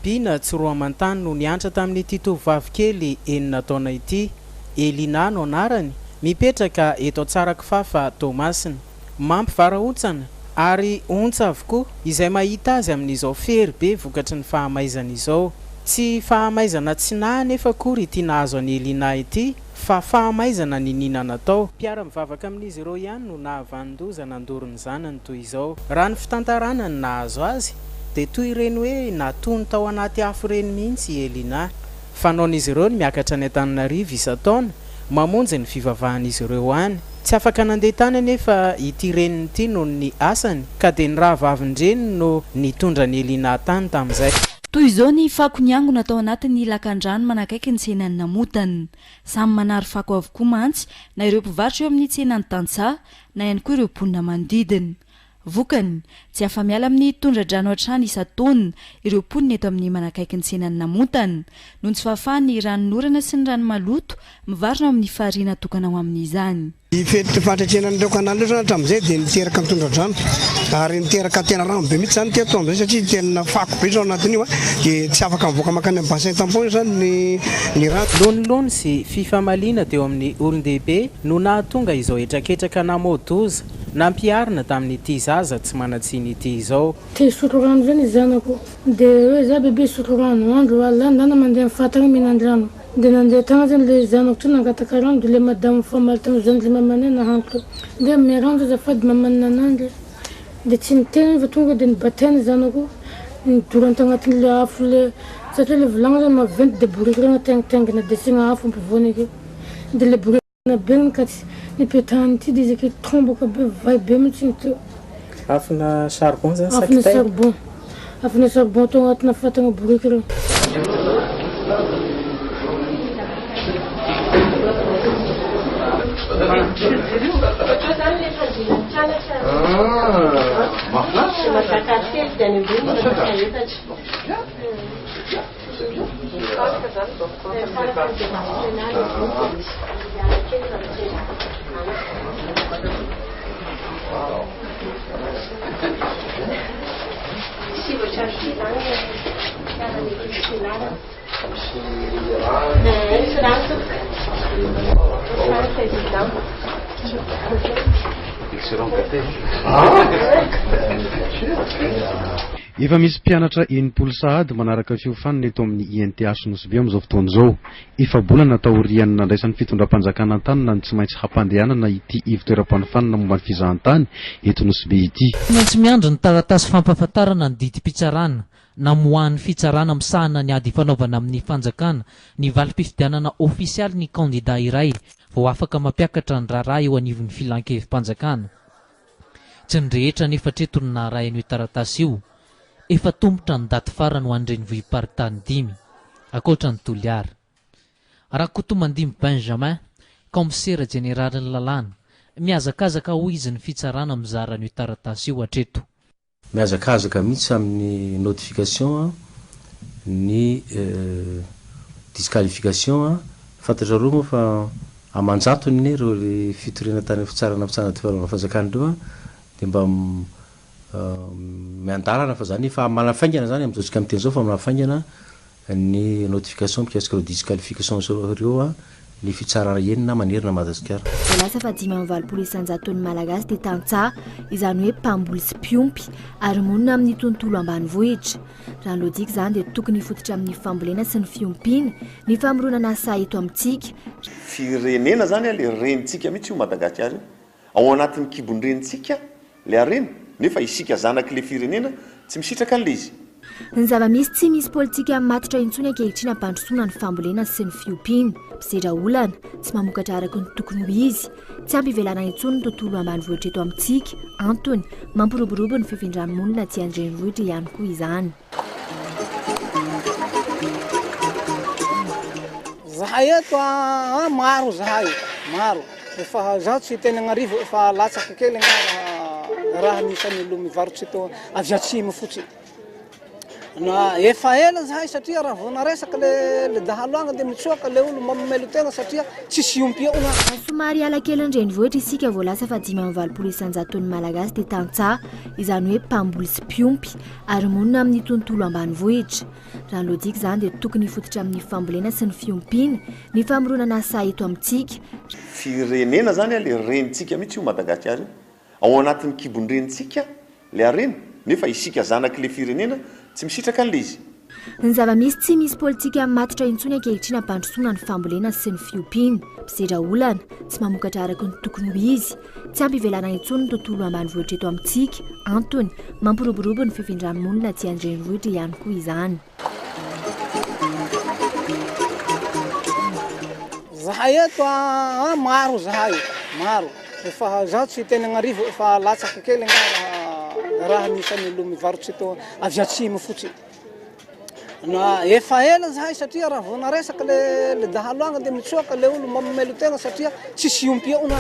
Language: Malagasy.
Albina Tsiroamantany no niantra tamin'ity tovovavy kely enina taona ity. Elina no anarany, mipetraka eto Tsarakifafa Tomasina. Mampivarahontsana ary ontsa avokoa izay mahita azy amin'izao fery be vokatry ny fahamaizana izao. Tsy fahamaizana tsinahy nefa kory ity nahazo any Elina ity, fa fahamaizana ny ninana tao. Mpiara-mivavaka amin'izy ireo ihany no nahavandoza nandorony zanany toy izao. Raha ny fitantarana ny nahazo azy dia toy ireny hoe natony tao anaty afo ireny mihitsy Elina. Fanaon'izy ireo ny miakatra ny Antananarivo isan-taona mamonjy ny fivavahan'izy ireo any. Tsy afaka nandeha tany anefa ity reniny ity noho ny asany ka dia ny rahavavin-dreny no nitondra ny Elina tany tamin'izay. Toy izao ny fako niango natao anatin'ny lakan-drano manakaiky ny tsenan'ny Namotana. Samy manary fako avokoa mantsy na ireo mpivarotra eo amin'ny tsenan'ny Tantsaha na ihany koa ireo mponina manodidina. Vokany tsy afa-miala amin'ny tondra-drano hatrany isan-taona ireo mponina eto amin'ny manakaiky ny tsenan'ny Namotana noho ny tsy fahafahan'ny ranon'orana sy ny rano maloto mivarona amin'ny farina tokana ho amin'izany. Ifety fahatretrenan'ireo kanaly io zany hatramin'izay dia niteraka ny tondra-drano ary niteraka tena rano be mihitsy zany teto amin'izay satria tena fako be zao anatin'io dia tsy afaka mivoaka makany amin'ny bassin tampon zany ny rano. Lonilony sy fifamaliana teo amin'ny olon-dehibe no nahatonga izao etraketraka namodoza nampiarina tamin'ity zaza tsy manatsiny ity izao. Te sotro rano zany zanako dia hoe za bebe sotro rano andro alana mandeha mifatana mihinan-drano. Dia nandeha tagna zany le zanako tsy nangataka rano dia le madamo famalitana zany le mamana nahanto dia miarano azafady mamanina anandry dia tsy niteny fa tonga dia nibatena zanako nidoranta agnatin'le afo le satria le volagna zany maventy dia borikirana tengitengina dia signa afo ampivoany akeo dia le borikirana be ka tsy nipetahany ity dia izy ake tomboka be vai be mihitsy niteo. Afona charbon zany afona charbon afona charbon atao agnatina fatana borikirana. Efa misy mpianatra enimpolo sahady manaraka fiofanana eto amin'ny INTH Nosy amin'izao fotoana izao. Efa bolana taorian'ny nandraisan'ny fitondram-panjakana an-tany ny tsy maintsy hampandehanana ity ivon-toeram-panofanana momba ny fizahantany eto Nosy Be ity. Maintsy miandry ny taratasy fampahafantarana ny didim-pitsarana na mohan'ny fitsarana misahana ny ady fanaovana amin'ny fanjakana ny valim-pifidianana ofisialy ny kandida iray vao afaka mampiakatra ny raharaha eo anivon'ny filan-kevim-panjakana. Tsy ny rehetra nefa tretony naharahin'io taratasy io. Efa tombotra ny daty farany ho an'ireny vohim-paritany 5 akoatra ny Toliara. Rakotomandimy Benjamin, commissaire général lalàna, miazakazaka ho izy ny fitsarana mizara n'io taratasy io hatreto. Miazakazaka mihitsy amin'ny notification ny disqualification fantatra roa moa fa amanjatony ireo le fitoriana tany fitsarana fitsarana fanjakana ireo dia mba miandarana fa zany fa manafaingana zany amin'izao miteny zao fa manafaingana ny notification mikasika ireo disqualification ireo ny fitsarana enina manerina Madagasikara. Lasa fa 5 isan-jaton'ny malagasy dia Tantsaha izany hoe mpamboly sy mpiompy ary monina amin'ny tontolo ambanivohitra. Raha ny lojika zany dia tokony hifototra amin'ny fambolena sy ny fiompiana ny famoronana asa eto amintsika. Firenena zany le renitsika mihitsy io Madagasikara ao anatin'ny kibon'ny renitsika le arena nefa isika zanaky le firenena tsy misitraka an'le izy. Ny zava-misy tsy misy politika matotra intsony ankehitriny hampandrosoana ny fambolena sy ny fiompiana. Mpisedra olana tsy mamokatra araka ny tokony ho izy, tsy ampivelana intsony ny tontolo ambanivohitra eto amintsika, antony mampiroborobo ny fifindrammonina aty andrenivohitra ihany koa izany. Zahay eto maro zahay maro efa zaho tsy tena gn'arivo efa latsaky kely raha nisan'ny olo mivarotsy eto avy atsimo fotsiny na efa ela zahay satria raha vao naresaka le dahalo agny dia mitsoaka le olo mamamelo tena satria tsisy ompioana. Somary alakely andrenivohitra isika vao lasa fa 5 isanjaton'ny malagasy dia tantsaha izany hoe mpamboly sy mpiompy ary monina amin'ny tontolo ambanivohitra. Raha ny lojika izany dia tokony hifototra amin'ny fambolena sy ny fiompiana ny famoronana asa eto amintsika. Firenena zany a le renitsika mihitsy io Madagasikara ao anatin'ny kibonrenitsika le arena nefa isika zanaky le firenena tsy misitraka an'le izy. Ny zava-misy tsy misy politika matotra intsony ankehitriny ampandrosoana ny fambolena sy ny fiompiana. Mpisedra olana tsy mamokatra araka ny tokony ho izy, tsy ampivelana intsony ny tontolo ambanivohitra eto amintsika, antony mampiroborobo ny fifindra-monina aty andrenivohitra ihany koa izany. Zahay eto maro zahay maro efa zaho tsy teny agnarivo efa latsaka kely raha nisany olo mivarotsy eto avy atsimo fotsiny. Na efa ela zahay satria raha vao naresaka le dahalo agny dia mitsoaka le olo mamamelo tena satria tsisy ompioana.